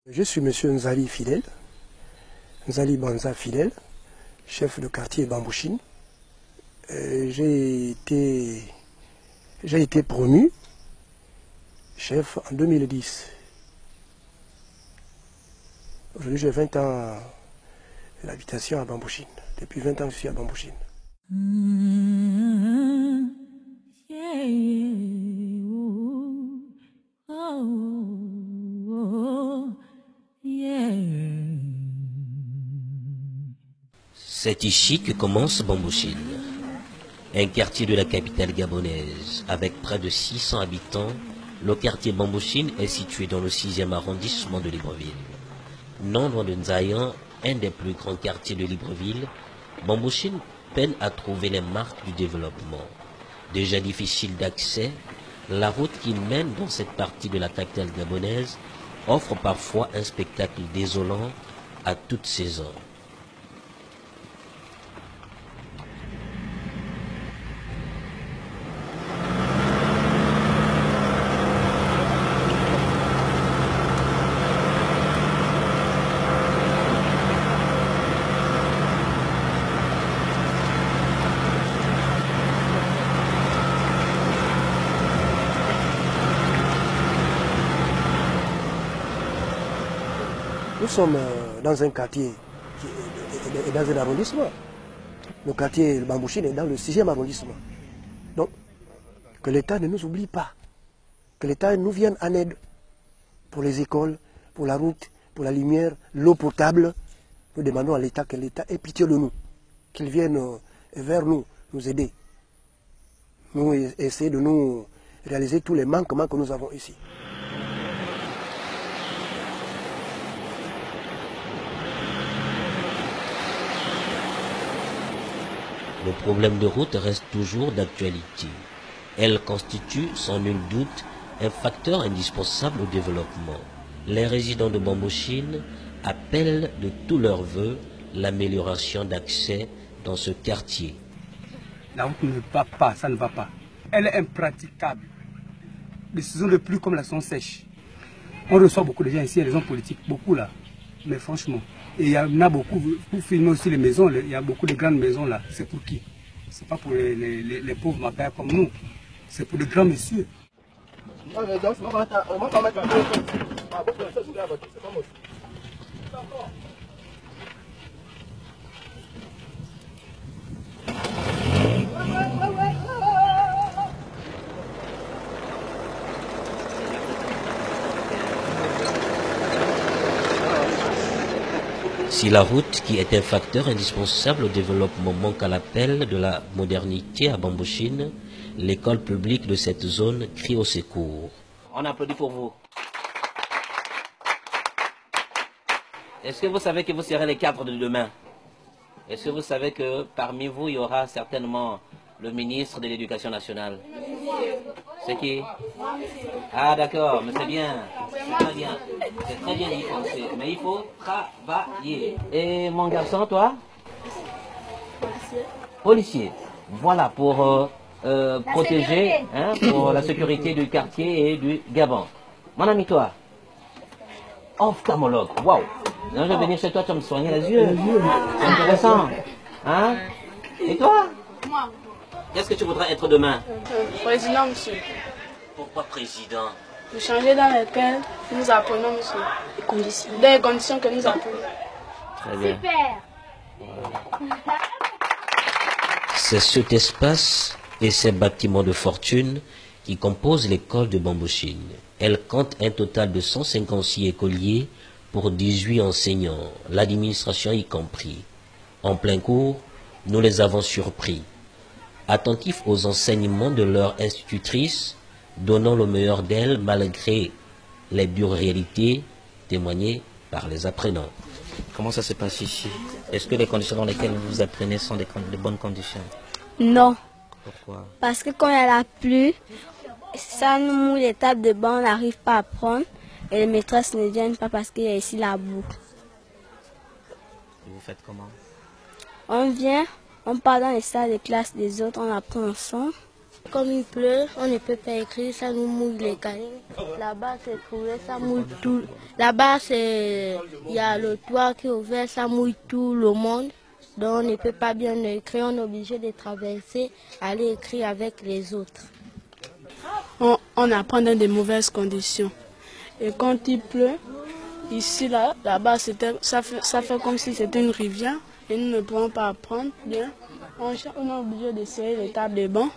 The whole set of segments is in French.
Je suis monsieur Nzali Fidèle, Nzali Banza Fidèle, chef de quartier Bambouchine. J'ai été promu chef en 2010. Aujourd'hui, j'ai 20 ans d'habitation à Bambouchine. Depuis 20 ans, je suis à Bambouchine. C'est ici que commence Bambouchine, un quartier de la capitale gabonaise. Avec près de 600 habitants, le quartier Bambouchine est situé dans le 6e arrondissement de Libreville. Non loin de Nzayan, un des plus grands quartiers de Libreville, Bambouchine peine à trouver les marques du développement. Déjà difficile d'accès, la route qui mène dans cette partie de la capitale gabonaise offre parfois un spectacle désolant à toute saison. Nous sommes dans un quartier qui est dans un arrondissement. Le quartier Bambouchine est dans le 6e arrondissement. Donc, que l'État ne nous oublie pas. Que l'État nous vienne en aide pour les écoles, pour la route, pour la lumière, l'eau potable. Nous demandons à l'État que l'État ait pitié de nous. Qu'il vienne vers nous, nous aider. Nous essayer de nous réaliser tous les manquements que nous avons ici. Le problème de route reste toujours d'actualité. Elle constitue sans nul doute un facteur indispensable au développement. Les résidents de Bambouchine appellent de tous leurs vœux l'amélioration d'accès dans ce quartier. La route ne va pas, ça ne va pas. Elle est impraticable. Les saisons de pluie comme la sont sèches. On reçoit beaucoup de gens ici, les gens politiques, beaucoup là. Mais franchement, et il y en a beaucoup, pour filmer aussi les maisons, il y a beaucoup de grandes maisons là. C'est pour qui? C'est pas pour les pauvres mapères comme nous. C'est pour les grands messieurs. Si la route, qui est un facteur indispensable au développement, manque à l'appel de la modernité à Bambouchine, l'école publique de cette zone crie au secours. On applaudit pour vous. Est-ce que vous savez que vous serez les cadres de demain? Est-ce que vous savez que parmi vous, il y aura certainement le ministre de l'Éducation nationale? C'est qui? Ah d'accord, mais c'est bien. C'est très bien. C'est très bien d'y penser. Mais il faut travailler. Et mon garçon, toi? Policier. Policier. Voilà, pour protéger, hein, pour la sécurité du quartier et du Gabon. Mon ami, toi? Ophtalmologue. Waouh. Je vais venir chez toi, tu vas me soigner les yeux. C'est intéressant. Hein? Et toi? Moi. Qu'est-ce que tu voudrais être demain? Président, monsieur. Pourquoi président? Pour changer dans lesquelles nous apprenons, monsieur. Les conditions. Dans les conditions que nous apprenons. Très bien. Super. Voilà. C'est cet espace et ces bâtiments de fortune qui composent l'école de Bambouchine. Elle compte un total de 156 écoliers pour 18 enseignants, l'administration y compris. En plein cours, nous les avons surpris. Attentifs aux enseignements de leur institutrice, donnant le meilleur d'elles malgré les dures réalités témoignées par les apprenants. Comment ça se passe ici? Est-ce que les conditions dans lesquelles vous apprenez sont de bonnes conditions? Non. Pourquoi? Parce que quand il y a la pluie, ça nous mouille les tables de banc, on n'arrive pas à prendre. Et les maîtresses ne viennent pas parce qu'il y a ici la boue. Et vous faites comment? On vient, on part dans les salles de classe des autres, on apprend ensemble. Comme il pleut, on ne peut pas écrire, ça nous mouille les cahiers. Là-bas, c'est trouvé, ça mouille tout. Là-bas, il y a le toit qui est ouvert, ça mouille tout le monde. Donc, on ne peut pas bien écrire, on est obligé de traverser, aller écrire avec les autres. On apprend dans de mauvaises conditions. Et quand il pleut, ici, là-bas, ça fait comme si c'était une rivière. Et nous ne pouvons pas apprendre bien. On est obligé d'essayer les tables de banc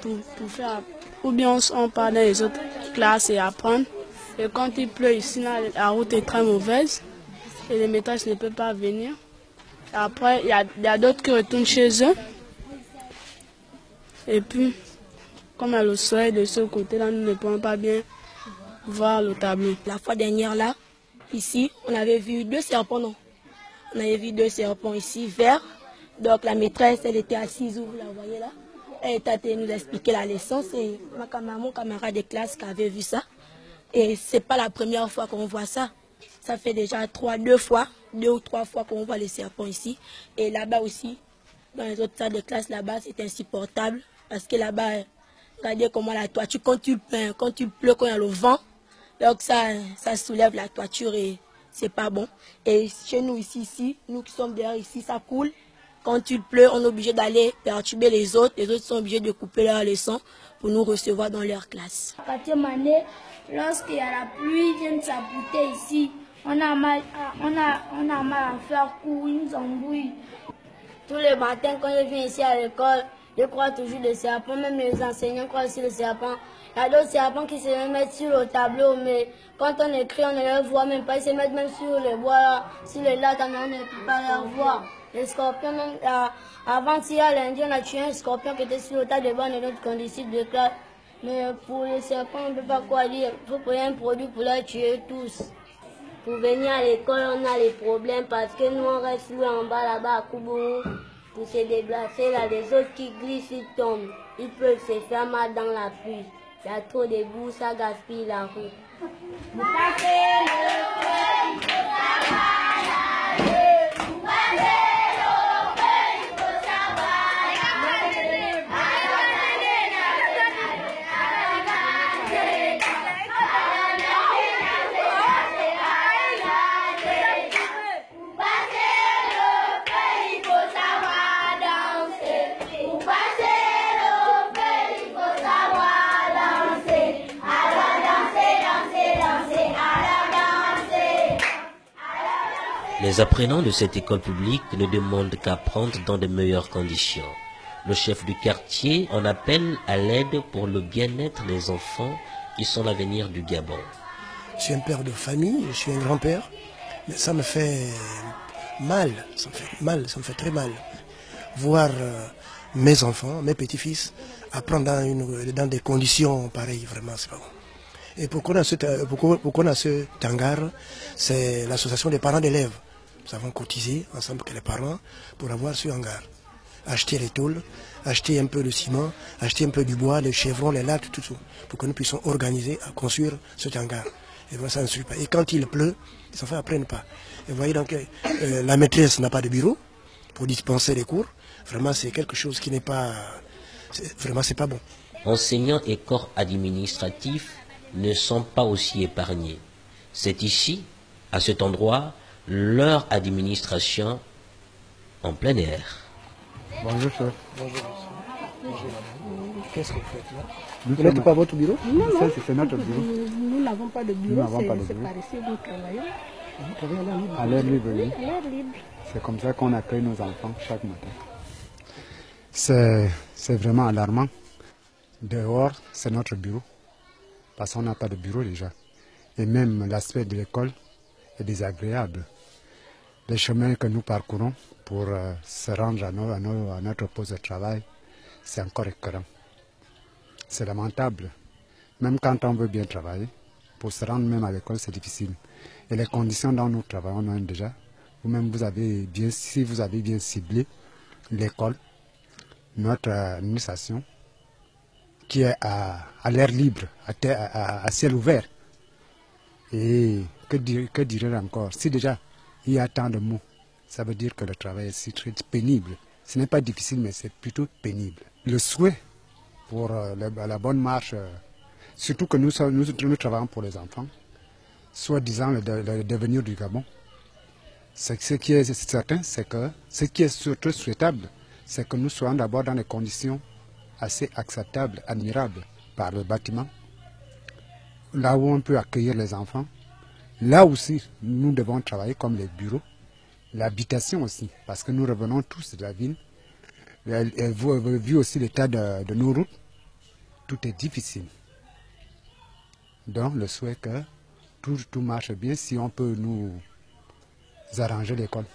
pour faire. Ou bien on part dans les autres classes et apprendre. Et quand il pleut ici, là, la route est très mauvaise. Et les maîtresses ne peuvent pas venir. Après, il y a d'autres qui retournent chez eux. Et puis, comme il y a le soleil de ce côté-là, nous ne pouvons pas bien voir le tableau. La fois dernière, là, ici, on avait vu 2 serpents, non? On avait vu 2 serpents ici, verts. Donc la maîtresse, elle était assise, vous la voyez là. Elle était en train de nous expliquer la leçon. C'est mon camarade de classe qui avait vu ça. Et c'est pas la première fois qu'on voit ça. Ça fait déjà 2 ou 3 fois qu'on voit les serpents ici. Et là-bas aussi, dans les autres salles de classe, là-bas, c'est insupportable. Parce que là-bas, regardez comment la toiture, quand tu pleut, quand il y a le vent, donc ça soulève la toiture et c'est pas bon. Et chez nous ici, nous qui sommes derrière ici, ça coule. Quand il pleut, on est obligé d'aller perturber les autres. Les autres sont obligés de couper leurs leçons pour nous recevoir dans leur classe. À partir de Mané, lorsqu'il y a la pluie, ils viennent s'abouter ici. On a mal à faire cours, ils nous embrouillent. Tous les matins, quand je viens ici à l'école, je crois toujours les serpents, même les enseignants croient aussi les serpents. Il y a d'autres serpents qui se mettent sur le tableau, mais quand on écrit, on ne les voit même pas. Ils se mettent même sur les bois, sur les lattes, on ne peut pas les voir. Les scorpions, même avant-hier, lundi, on a tué un scorpion qui était sur le tas de banc de notre condisciple de classe. Mais pour les serpents, on ne peut pas quoi dire. Il faut créer un produit pour les tuer tous. Pour venir à l'école, on a les problèmes parce que nous, on reste loué en bas là-bas à Koubourou. Pour se déplacer, là, les autres qui glissent, ils tombent. Ils peuvent se faire mal dans la pluie. Il y a trop de boue, ça gaspille la route. Vous passez le feu, il faut savoir nager. Vous passez le feu, il faut savoir nager. Vous passez le feu, il faut savoir danser. Vous passez le feu, il faut savoir danser. Alors danser, alors danser. Les apprenants de cette école publique ne demandent qu'à apprendre dans de meilleures conditions. Le chef du quartier en appelle à l'aide pour le bien-être des enfants qui sont l'avenir du Gabon. Je suis un père de famille, je suis un grand-père, mais ça me fait mal, ça me fait très mal. Voir mes enfants, mes petits-fils, apprendre dans des conditions pareilles, vraiment, c'est pas bon. Et pourquoi on a ce hangar, c'est l'association des parents d'élèves. Nous avons cotisé ensemble avec les parents pour avoir ce hangar. Acheter les tôles, acheter un peu de ciment, acheter un peu du bois, les chevrons, les lattes, tout ça, pour que nous puissions organiser à construire ce hangar. Et voilà, ça ne suit pas. Et quand il pleut, les enfants n'apprennent pas. Et vous voyez donc, la maîtresse n'a pas de bureau pour dispenser les cours. Vraiment, c'est quelque chose qui n'est pas... Vraiment, c'est pas bon. Enseignants et corps administratifs ne sont pas aussi épargnés. C'est ici, à cet endroit, leur administration en plein air. Bonjour, chef. Bonjour. Qu'est-ce que vous faites là? Vous n'êtes pas à votre bureau? Non, c'est notre bureau. Nous n'avons pas de bureau, c'est par ici que nous travaillons. Vous travaillez à l'air libre? À l'air libre, oui. À l'air libre. C'est comme ça qu'on accueille nos enfants chaque matin. C'est vraiment alarmant. Dehors, c'est notre bureau. Parce qu'on n'a pas de bureau déjà. Et même l'aspect de l'école est désagréable. Les chemins que nous parcourons pour se rendre à notre poste de travail, c'est encore écœurant. C'est lamentable. Même quand on veut bien travailler, pour se rendre même à l'école, c'est difficile. Et les conditions dont nous travaillons déjà, vous-même, si vous avez bien ciblé l'école, notre administration, qui est à l'air libre, à ciel ouvert. Et que dirais-je encore? Si déjà il y a tant de mots, ça veut dire que le travail est très pénible. Ce n'est pas difficile, mais c'est plutôt pénible. Le souhait pour la bonne marche, surtout que nous travaillons pour les enfants, soi-disant le devenir du Gabon. Ce qui est certain, c'est que ce qui est surtout souhaitable, c'est que nous soyons d'abord dans des conditions assez acceptables, admirables par le bâtiment, là où on peut accueillir les enfants. Là aussi, nous devons travailler comme les bureaux, l'habitation aussi, parce que nous revenons tous de la ville. Vu aussi l'état de nos routes, tout est difficile. Donc le souhait que tout marche bien si on peut nous arranger l'école.